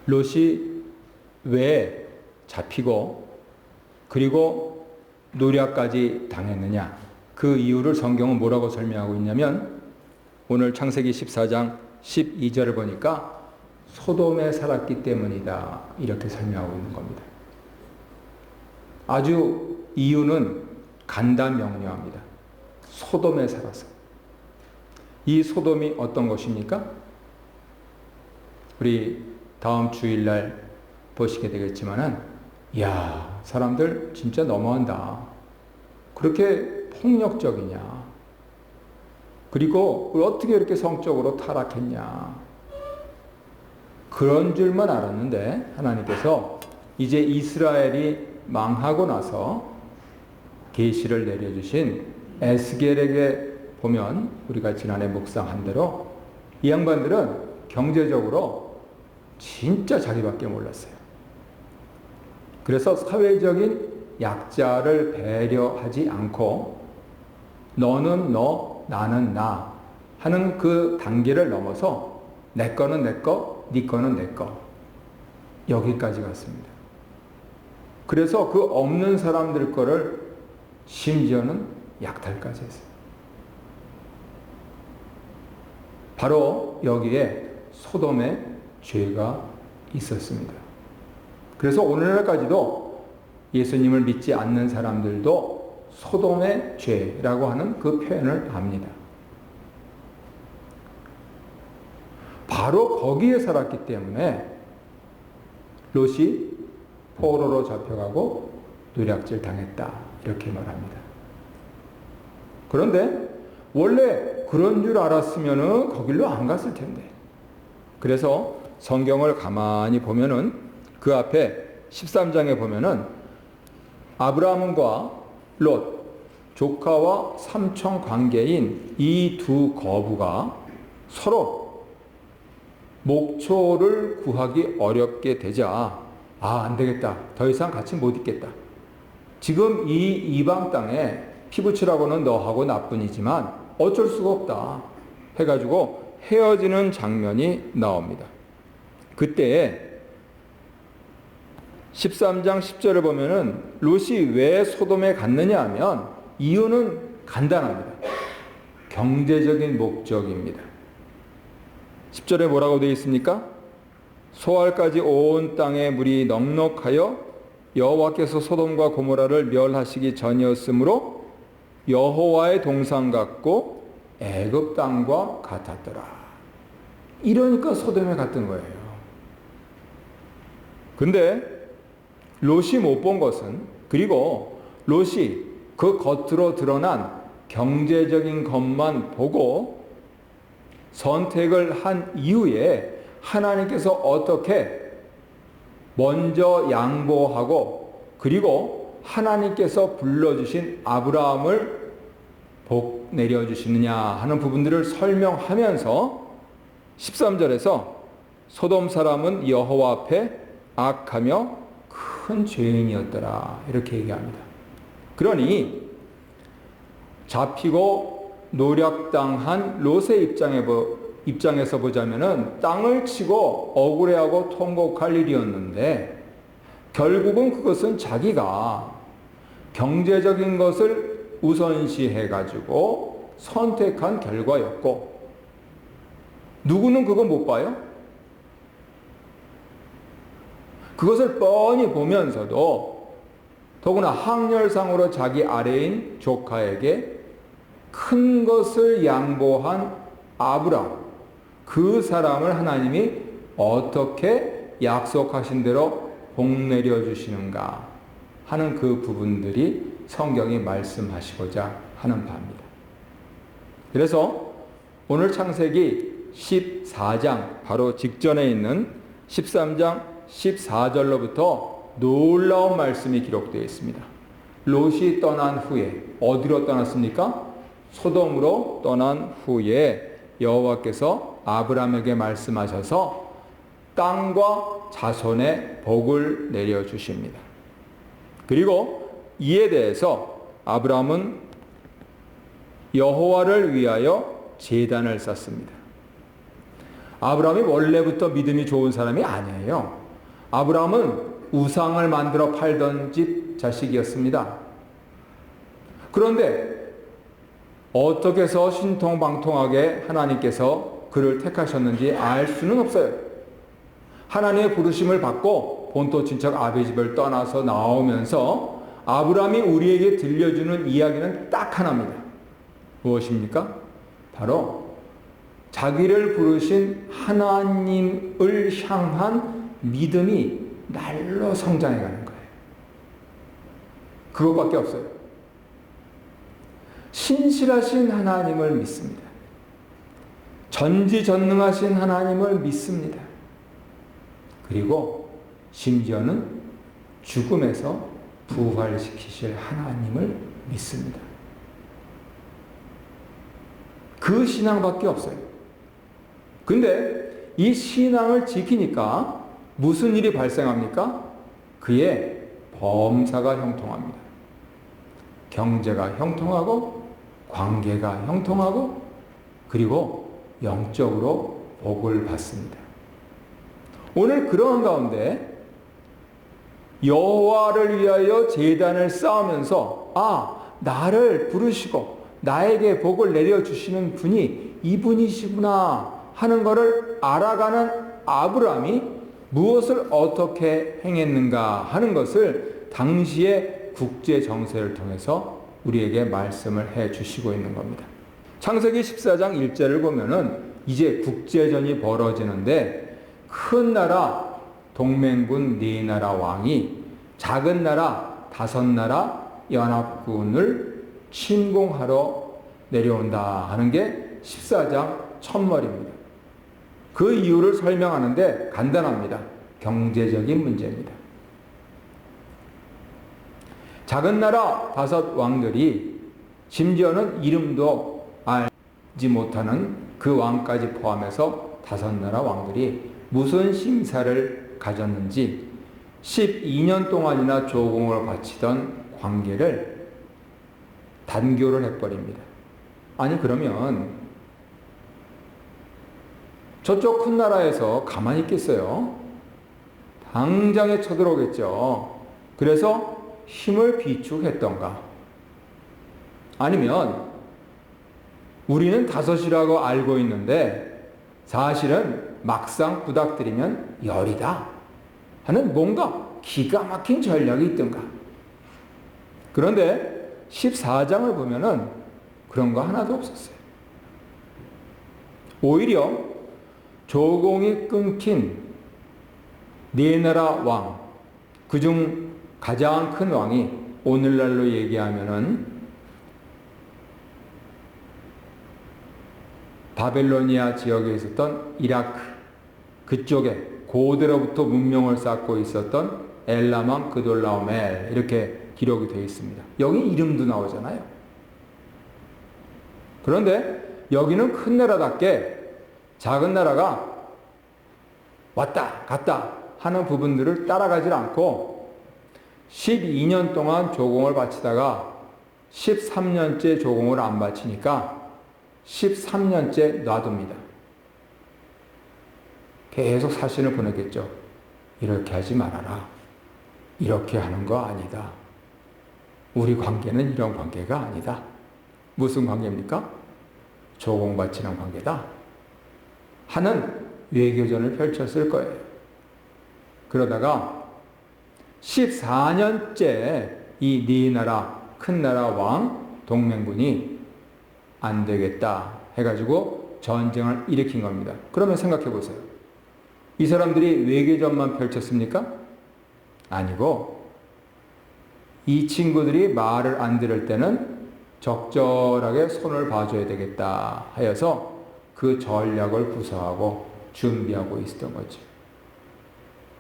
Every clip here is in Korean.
롯이 왜 잡히고 그리고 노략까지 당했느냐, 그 이유를 성경은 뭐라고 설명하고 있냐면 오늘 창세기 14장 12절을 보니까 소돔에 살았기 때문이다 이렇게 설명하고 있는 겁니다. 아주 이유는 간단명료합니다. 소돔에 살아서. 이 소돔이 어떤 것입니까? 우리 다음 주일날 보시게 되겠지만은, 이야, 사람들 진짜 너무한다. 그렇게 폭력적이냐? 그리고 어떻게 이렇게 성적으로 타락했냐? 그런 줄만 알았는데 하나님께서 이제 이스라엘이 망하고 나서 계시를 내려주신 에스겔에게 보면, 우리가 지난해 묵상한 대로 이 양반들은 경제적으로 진짜 자기밖에 몰랐어요. 그래서 사회적인 약자를 배려하지 않고 너는 너, 나는 나 하는 그 단계를 넘어서 내 거는 내 거, 네 거는 내 거, 여기까지 갔습니다. 그래서 그 없는 사람들 거를 심지어는 약탈까지 했어요. 바로 여기에 소돔의 죄가 있었습니다. 그래서 오늘날까지도 예수님을 믿지 않는 사람들도 소돔의 죄라고 하는 그 표현을 합니다. 바로 거기에 살았기 때문에 롯이 포로로 잡혀가고 노략질 당했다 이렇게 말합니다. 그런데 원래 그런 줄 알았으면 거길로 안 갔을 텐데. 그래서 성경을 가만히 보면은 그 앞에 13장에 보면은 아브라함과 롯, 조카와 삼촌 관계인 이 두 거부가 서로 목초를 구하기 어렵게 되자, 안 되겠다. 더 이상 같이 못 있겠다. 지금 이 이방 땅에 피부치라고는 너하고 나뿐이지만 어쩔 수가 없다 해가지고 헤어지는 장면이 나옵니다. 그때 13장 10절을 보면은 롯이 왜 소돔에 갔느냐 하면 이유는 간단합니다. 경제적인 목적입니다. 10절에 뭐라고 되어 있습니까? 소알까지 온 땅에 물이 넉넉하여 여호와께서 소돔과 고모라를 멸하시기 전이었으므로 여호와의 동산 같고 애굽 땅과 같았더라. 이러니까 소돔에 갔던 거예요. 근데 롯이 못 본 것은, 그리고 롯이 그 겉으로 드러난 경제적인 것만 보고 선택을 한 이후에 하나님께서 어떻게 먼저 양보하고 그리고 하나님께서 불러주신 아브라함을 복 내려주시느냐 하는 부분들을 설명하면서 13절에서 소돔 사람은 여호와 앞에 악하며 큰 죄인이었더라 이렇게 얘기합니다. 그러니 잡히고 노략당한 롯의 입장에서 보자면은 땅을 치고 억울해하고 통곡할 일이었는데, 결국은 그것은 자기가 경제적인 것을 우선시해가지고 선택한 결과였고, 누구는 그거 못 봐요? 그것을 뻔히 보면서도 더구나 학렬상으로 자기 아래인 조카에게 큰 것을 양보한 아브라함, 그 사람을 하나님이 어떻게 약속하신 대로 복 내려주시는가 하는 그 부분들이 성경이 말씀하시고자 하는 바입니다. 그래서 오늘 창세기 14장 바로 직전에 있는 13장 14절로부터 놀라운 말씀이 기록되어 있습니다. 롯이 떠난 후에 어디로 떠났습니까? 소돔으로 떠난 후에 여호와께서 아브라함에게 말씀하셔서 땅과 자손의 복을 내려주십니다. 그리고 이에 대해서 아브라함은 여호와를 위하여 제단을 쌓습니다. 아브라함이 원래부터 믿음이 좋은 사람이 아니에요. 아브라함은 우상을 만들어 팔던 집 자식이었습니다. 그런데 어떻게 해서 신통방통하게 하나님께서 그를 택하셨는지 알 수는 없어요. 하나님의 부르심을 받고 본토 친척 아비 집을 떠나서 나오면서 아브라함이 우리에게 들려주는 이야기는 딱 하나입니다. 무엇입니까? 바로 자기를 부르신 하나님을 향한 믿음이 날로 성장해가는 거예요. 그것밖에 없어요. 신실하신 하나님을 믿습니다. 전지전능하신 하나님을 믿습니다. 그리고 심지어는 죽음에서 부활시키실 하나님을 믿습니다. 그 신앙밖에 없어요. 근데 이 신앙을 지키니까 무슨 일이 발생합니까? 그의 범사가 형통합니다. 경제가 형통하고 관계가 형통하고 그리고 영적으로 복을 받습니다. 오늘 그러한 가운데 여호와를 위하여 제단을 쌓으면서 나를 부르시고 나에게 복을 내려주시는 분이 이분이시구나 하는 것을 알아가는 아브라함이 무엇을 어떻게 행했는가 하는 것을 당시의 국제 정세를 통해서 우리에게 말씀을 해 주시고 있는 겁니다. 창세기 14장 1절을 보면은 이제 국제전이 벌어지는데 큰 나라 동맹군 4나라 왕이 작은 나라 5나라 연합군을 침공하러 내려온다 하는 게 14장 첫머리입니다. 그 이유를 설명하는데 간단합니다. 경제적인 문제입니다. 작은 나라 5 왕들이 심지어는 이름도 알지 못하는 그 왕까지 포함해서 5나라 왕들이 무슨 심사를 가졌는지 12년 동안이나 조공을 바치던 관계를 단교를 해버립니다. 아니 그러면 저쪽 큰 나라에서 가만히 있겠어요? 당장에 쳐들어오겠죠. 그래서 힘을 비축했던가? 아니면 우리는 5이라고 알고 있는데 사실은 막상 부닥뜨리면 10이다 하는 뭔가 기가 막힌 전략이 있던가? 그런데 14장을 보면은 그런 거 하나도 없었어요. 오히려 조공이 끊긴 4나라 왕, 그중 가장 큰 왕이 오늘날로 얘기하면은 바벨로니아 지역에 있었던 이라크, 그쪽에 고대로부터 문명을 쌓고 있었던 엘라만 그돌라오멜 이렇게 기록이 되어 있습니다. 여기 이름도 나오잖아요. 그런데 여기는 큰 나라답게 작은 나라가 왔다 갔다 하는 부분들을 따라가지 않고 12년 동안 조공을 바치다가 13년째 조공을 안 바치니까 13년째 놔둡니다. 계속 사신을 보내겠죠. 이렇게 하지 말아라. 이렇게 하는 거 아니다. 우리 관계는 이런 관계가 아니다. 무슨 관계입니까? 조공 바치는 관계다. 하는 외교전을 펼쳤을 거예요. 그러다가 14년째 이 4나라 큰 나라 왕 동맹군이 안 되겠다 해가지고 전쟁을 일으킨 겁니다. 그러면 생각해 보세요. 이 사람들이 외교전만 펼쳤습니까? 아니고 이 친구들이 말을 안 들을 때는 적절하게 손을 봐줘야 되겠다 하여서 그 전략을 구사하고 준비하고 있었던 거죠.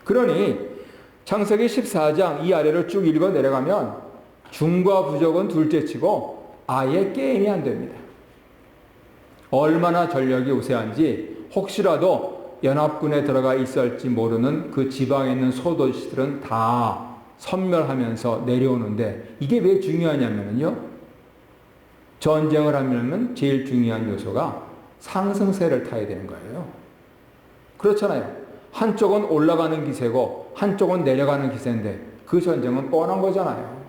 그러니 창세기 14장 이 아래를 쭉 읽어 내려가면 중과 부족은 둘째치고 아예 게임이 안 됩니다. 얼마나 전력이 우세한지 혹시라도 연합군에 들어가 있을지 모르는 그 지방에 있는 소도시들은 다 섬멸하면서 내려오는데 이게 왜 중요하냐면요. 전쟁을 하려면 제일 중요한 요소가 상승세를 타야 되는 거예요. 그렇잖아요. 한쪽은 올라가는 기세고 한쪽은 내려가는 기세인데 그 전쟁은 뻔한 거잖아요.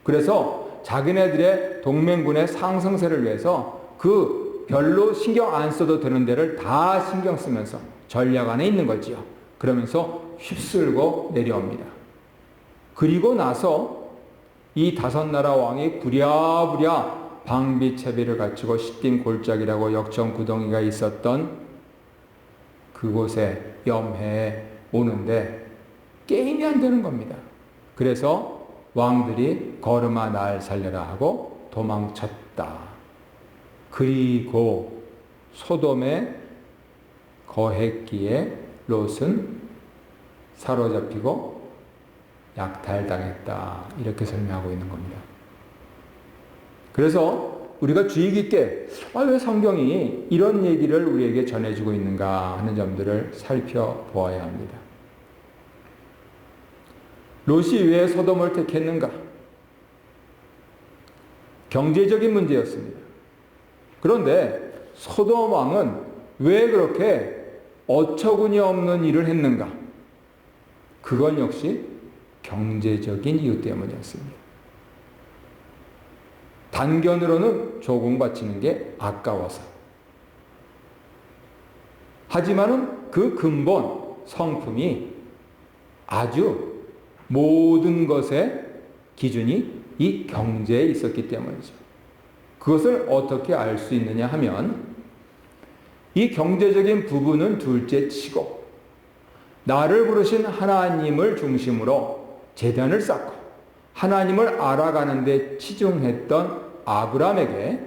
그래서 자기네들의 동맹군의 상승세를 위해서 그 별로 신경 안 써도 되는 데를 다 신경 쓰면서 전략 안에 있는 거지요. 그러면서 휩쓸고 내려옵니다. 그리고 나서 이 다섯 나라 왕이 부랴부랴 방비채비를 갖추고 시딤 골짜기라고 역청 구덩이가 있었던 그곳에 염해에 오는데 게임이 안 되는 겁니다. 그래서 왕들이 걸음아 날 살려라 하고 도망쳤다. 그리고 소돔에 거했기에 롯은 사로잡히고 약탈당했다. 이렇게 설명하고 있는 겁니다. 그래서 우리가 주의 깊게 왜 성경이 이런 얘기를 우리에게 전해주고 있는가 하는 점들을 살펴보아야 합니다. 롯이 왜 소돔을 택했는가? 경제적인 문제였습니다. 그런데 소돔 왕은 왜 그렇게 어처구니 없는 일을 했는가? 그건 역시 경제적인 이유 때문이었습니다. 단견으로는 조공 바치는 게 아까워서. 하지만은 그 근본 성품이 아주 모든 것의 기준이 이 경제에 있었기 때문이죠. 그것을 어떻게 알 수 있느냐 하면 이 경제적인 부분은 둘째 치고 나를 부르신 하나님을 중심으로 제단을 쌓고 하나님을 알아가는 데 치중했던 아브라함에게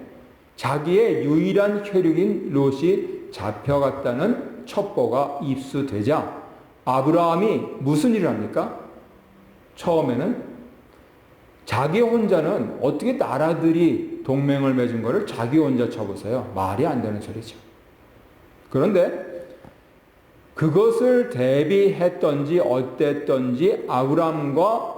자기의 유일한 혈육인 롯이 잡혀갔다는 첩보가 입수되자 아브라함이 무슨 일을 합니까? 처음에는 자기 혼자는 어떻게 나라들이 동맹을 맺은 것을 자기 혼자 쳐보세요. 말이 안 되는 소리죠. 그런데 그것을 대비했던지 어땠던지 아브라함과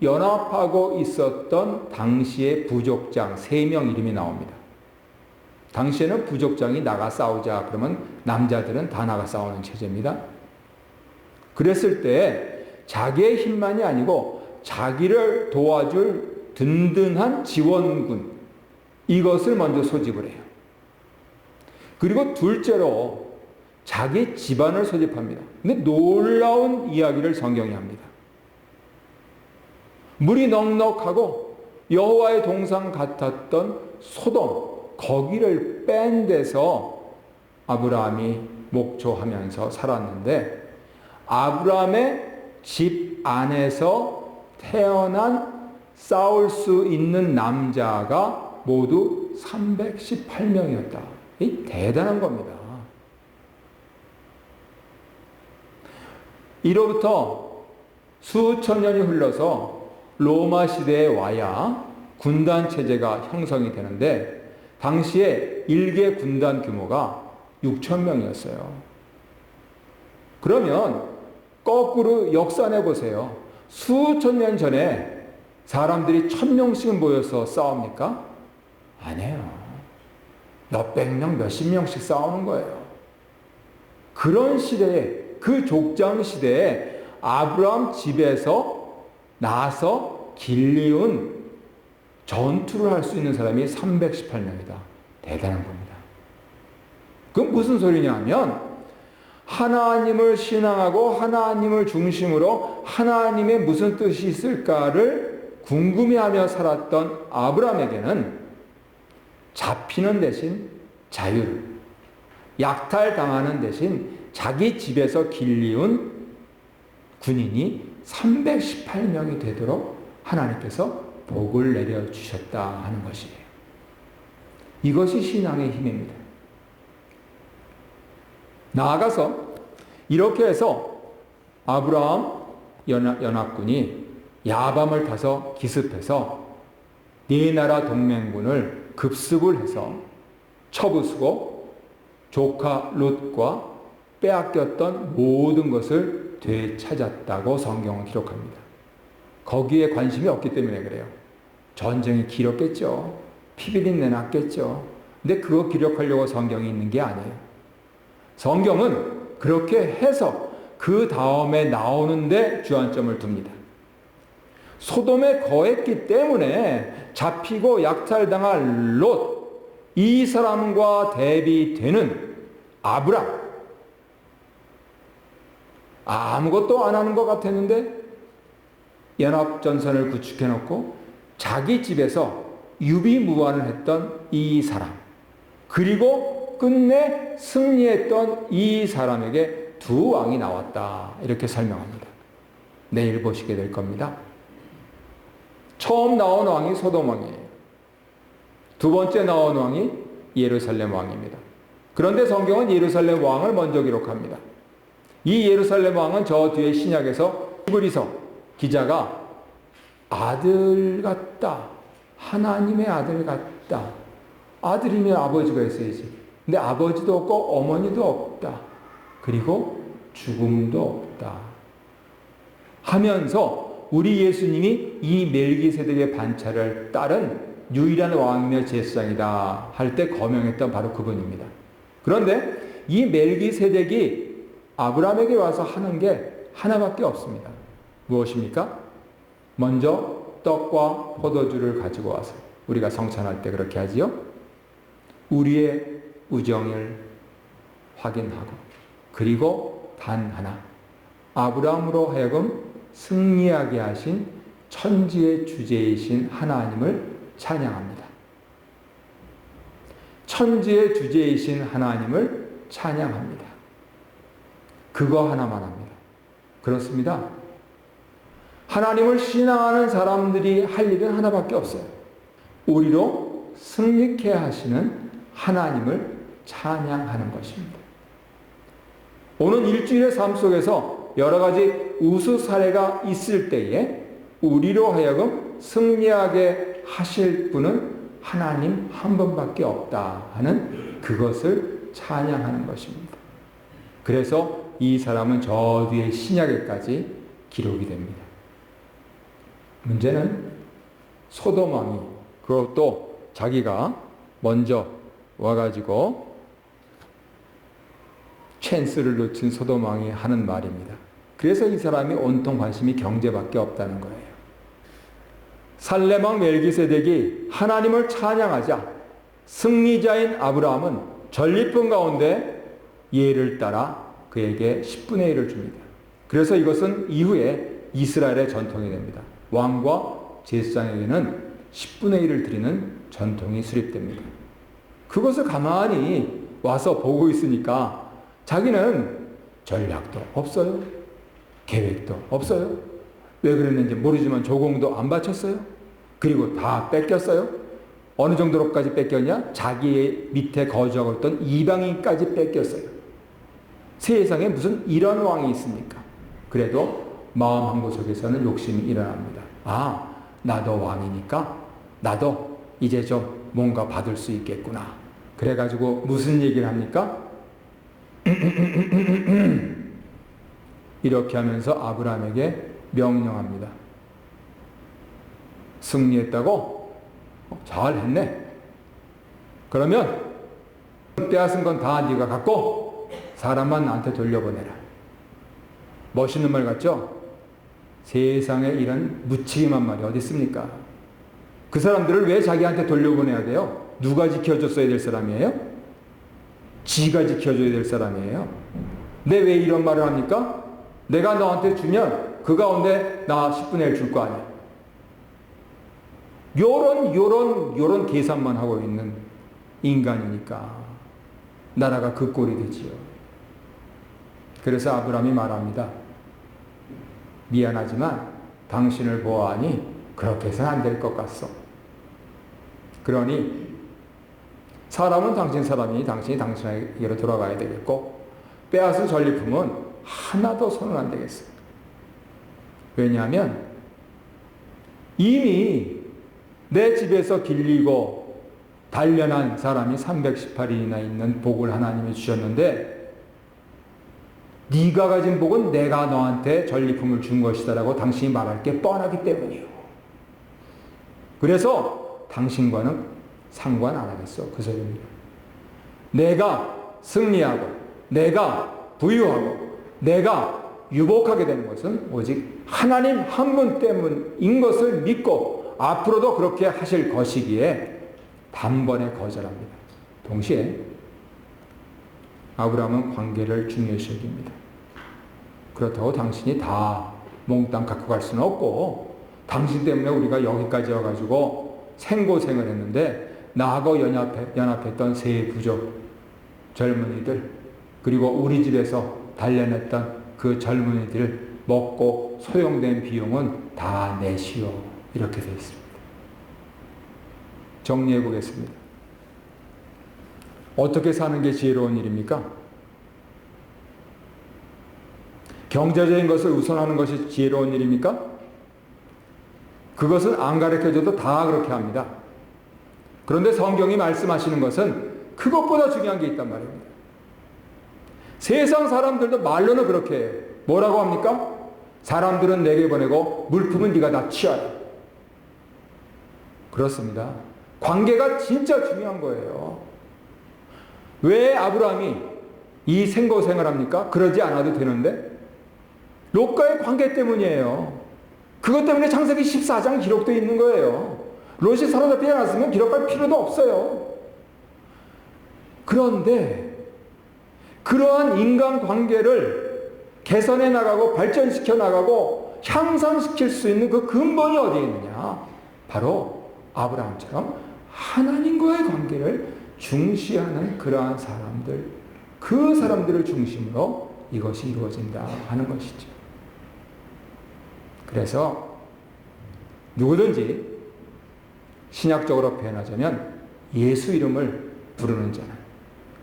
연합하고 있었던 당시의 부족장 3명 이름이 나옵니다. 당시에는 부족장이 나가 싸우자 그러면 남자들은 다 나가 싸우는 체제입니다. 그랬을 때 자기의 힘만이 아니고 자기를 도와줄 든든한 지원군 이것을 먼저 소집을 해요. 그리고 둘째로 자기 집안을 소집합니다. 근데 놀라운 이야기를 성경이 합니다. 물이 넉넉하고 여호와의 동상 같았던 소돔 거기를 뺀 데서 아브라함이 목초하면서 살았는데 아브라함의 집 안에서 태어난 싸울 수 있는 남자가 모두 318명이었다. 이 대단한 겁니다. 이로부터 수천 년이 흘러서 로마 시대에 와야 군단 체제가 형성이 되는데 당시에 일개 군단 규모가 6,000명이었어요. 그러면 거꾸로 역산해 보세요. 수천 년 전에 사람들이 1,000명씩 모여서 싸웁니까? 아니에요. 몇백 명, 몇십 명씩 싸우는 거예요. 그런 시대에 그 족장 시대에 아브라함 집에서 나서 길리운 전투를 할 수 있는 사람이 318명이다. 대단한 겁니다. 그건 무슨 소리냐 하면 하나님을 신앙하고 하나님을 중심으로 하나님의 무슨 뜻이 있을까를 궁금해하며 살았던 아브라함에게는 잡히는 대신 자유를, 약탈당하는 대신 자기 집에서 길리운 군인이 318명이 되도록 하나님께서 복을 내려주셨다 하는 것이에요. 이것이 신앙의 힘입니다. 나아가서 이렇게 해서 아브라함 연합군이 야밤을 타서 기습해서 네 나라 동맹군을 급습을 해서 쳐부수고 조카 롯과 빼앗겼던 모든 것을 되찾았다고 성경은 기록합니다. 거기에 관심이 없기 때문에 그래요. 전쟁이 길었겠죠. 피비린내 났겠죠. 근데 그거 기록하려고 성경이 있는 게 아니에요. 성경은 그렇게 해서 그 다음에 나오는데 주안점을 둡니다. 소돔에 거했기 때문에 잡히고 약탈당할 롯, 이 사람과 대비되는 아브람, 아무것도 안 하는 것 같았는데 연합전선을 구축해놓고 자기 집에서 유비무환을 했던 이 사람, 그리고 끝내 승리했던 이 사람에게 두 왕이 나왔다, 이렇게 설명합니다. 내일 보시게 될 겁니다. 처음 나온 왕이 소돔 왕이에요. 두 번째 나온 왕이 예루살렘 왕입니다. 그런데 성경은 예루살렘 왕을 먼저 기록합니다. 이 예루살렘 왕은 저 뒤에 신약에서 히브리서 기자가 아들 같다, 하나님의 아들 같다, 아들이면 아버지가 있어야지. 근데 아버지도 없고 어머니도 없다, 그리고 죽음도 없다 하면서 우리 예수님이 이 멜기세덱의 반차를 따른 유일한 왕이며 제사장이다 할 때 거명했던 바로 그분입니다. 그런데 이 멜기세덱이 아브라함에게 와서 하는 게 하나밖에 없습니다. 무엇입니까? 먼저 떡과 포도주를 가지고 와서, 우리가 성찬할 때 그렇게 하지요. 우리의 우정을 확인하고, 그리고 단 하나, 아브라함으로 하여금 승리하게 하신 천지의 주제이신 하나님을 찬양합니다. 천지의 주제이신 하나님을 찬양합니다. 그거 하나만 합니다. 그렇습니다. 하나님을 신앙하는 사람들이 할 일은 하나밖에 없어요. 우리로 승리케 하시는 하나님을 찬양하는 것입니다. 오는 일주일의 삶 속에서 여러 가지 우수 사례가 있을 때에 우리로 하여금 승리하게 하실 분은 하나님 한 분밖에 없다 하는 그것을 찬양하는 것입니다. 그래서 이 사람은 저 뒤에 신약에까지 기록이 됩니다. 문제는 소돔 왕이, 그것도 자기가 먼저 와가지고 찬스를 놓친 소돔 왕이 하는 말입니다. 그래서 이 사람이 온통 관심이 경제밖에 없다는 거예요. 살렘 왕 멜기세덱이 하나님을 찬양하자 승리자인 아브라함은 전리품 가운데 예를 따라 그에게 10분의 1을 줍니다. 그래서 이것은 이후에 이스라엘의 전통이 됩니다. 왕과 제사장에게는 10분의 1을 드리는 전통이 수립됩니다. 그것을 가만히 와서 보고 있으니까 자기는 전략도 없어요. 계획도 없어요. 왜 그랬는지 모르지만 조공도 안 바쳤어요. 그리고 다 뺏겼어요. 어느 정도로까지 뺏겼냐? 자기의 밑에 거주하고 있던 이방인까지 뺏겼어요. 세상에 무슨 이런 왕이 있습니까? 그래도 마음 한구석에서는 욕심이 일어납니다. 아, 나도 왕이니까 나도 이제 좀 뭔가 받을 수 있겠구나. 그래가지고 무슨 얘기를 합니까? 이렇게 하면서 아브라함에게 명령합니다. 승리했다고? 잘했네. 그러면 빼앗은 건 다 네가 갖고 사람만 나한테 돌려보내라. 멋있는 말 같죠? 세상에 이런 무책임한 말이 어디 있습니까? 그 사람들을 왜 자기한테 돌려보내야 돼요? 누가 지켜줬어야 될 사람이에요? 지가 지켜줘야 될 사람이에요. 근데 왜 이런 말을 합니까? 내가 너한테 주면 그 가운데 나 10분의 1 줄 거 아니야. 요런 계산만 하고 있는 인간이니까 나라가 그 꼴이 되지요. 그래서 아브라함이 말합니다. 미안하지만 당신을 보아하니 그렇게 해서는 안 될 것 같소. 그러니 사람은 당신 사람이니 당신이 당신에게로 돌아가야 되겠고 빼앗은 전리품은 하나도 손은 안 되겠어. 왜냐하면 이미 내 집에서 길리고 단련한 사람이 318인이나 있는 복을 하나님이 주셨는데 네가 가진 복은 내가 너한테 전리품을 준 것이다 라고 당신이 말할 게 뻔하기 때문이에요. 그래서 당신과는 상관 안 하겠어. 그 소리입니다. 내가 승리하고 내가 부유하고 내가 유복하게 되는 것은 오직 하나님 한 분 때문인 것을 믿고 앞으로도 그렇게 하실 것이기에 단번에 거절합니다. 동시에 아브라함은 관계를 중요시 여깁니다. 그렇다고 당신이 다 몽땅 갖고 갈 수는 없고 당신 때문에 우리가 여기까지 와가지고 생고생을 했는데 나하고 연합했던 세 부족 젊은이들 그리고 우리 집에서 단련했던 그 젊은이들 먹고 소용된 비용은 다 내시오. 이렇게 되어 있습니다. 정리해 보겠습니다. 어떻게 사는 게 지혜로운 일입니까? 경제적인 것을 우선하는 것이 지혜로운 일입니까? 그것은 안 가르쳐줘도 다 그렇게 합니다. 그런데 성경이 말씀하시는 것은 그것보다 중요한 게 있단 말입니다. 세상 사람들도 말로는 그렇게 해요. 뭐라고 합니까? 사람들은 내게 보내고 물품은 네가 다 취하라. 그렇습니다. 관계가 진짜 중요한 거예요. 왜 아브라함이 이 생고생을 합니까? 그러지 않아도 되는데 롯과의 관계 때문이에요. 그것 때문에 창세기 14장 기록되어 있는 거예요. 롯이 사로잡히지 않았으면 기록할 필요도 없어요. 그런데 그러한 인간관계를 개선해 나가고 발전시켜 나가고 향상시킬 수 있는 그 근본이 어디에 있느냐? 바로 아브라함처럼 하나님과의 관계를 중시하는 그러한 사람들, 그 사람들을 중심으로 이것이 이루어진다 하는 것이죠. 그래서 누구든지 신약적으로 표현하자면 예수 이름을 부르는 자는,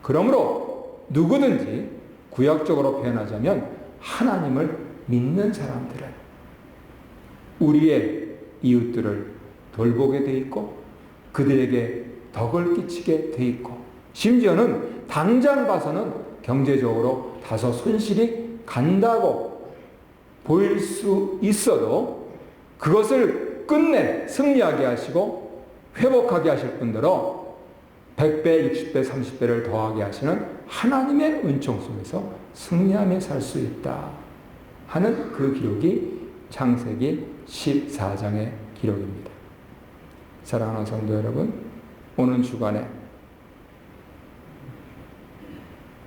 그러므로 누구든지 구약적으로 표현하자면 하나님을 믿는 사람들은 우리의 이웃들을 돌보게 돼 있고 그들에게 덕을 끼치게 돼 있고 심지어는 당장 봐서는 경제적으로 다소 손실이 간다고 보일 수 있어도 그것을 끝내 승리하게 하시고 회복하게 하실 뿐더러 100배, 60배, 30배를 더하게 하시는 하나님의 은총 속에서 승리하며 살 수 있다 하는 그 기록이 창세기 14장의 기록입니다. 사랑하는 성도 여러분, 오는 주간에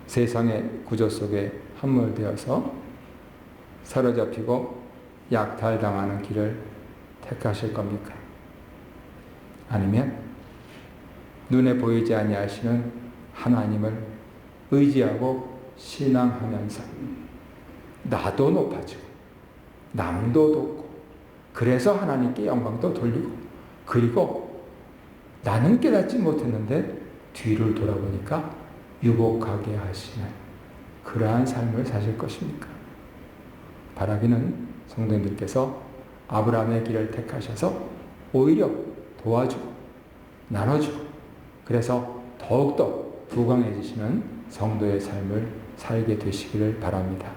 세상의 구조 속에 함몰되어서 사로잡히고 약탈당하는 길을 택하실 겁니까? 아니면 눈에 보이지 아니하시는 하나님을 의지하고 신앙하면서 나도 높아지고 남도 돕고 그래서 하나님께 영광도 돌리고 그리고 나는 깨닫지 못했는데 뒤를 돌아보니까 유복하게 하시는 그러한 삶을 사실 것입니까? 바라기는 성도님들께서 아브라함의 길을 택하셔서 오히려 도와주고 나눠주고 그래서 더욱더 부강해지시는 성도의 삶을 살게 되시기를 바랍니다.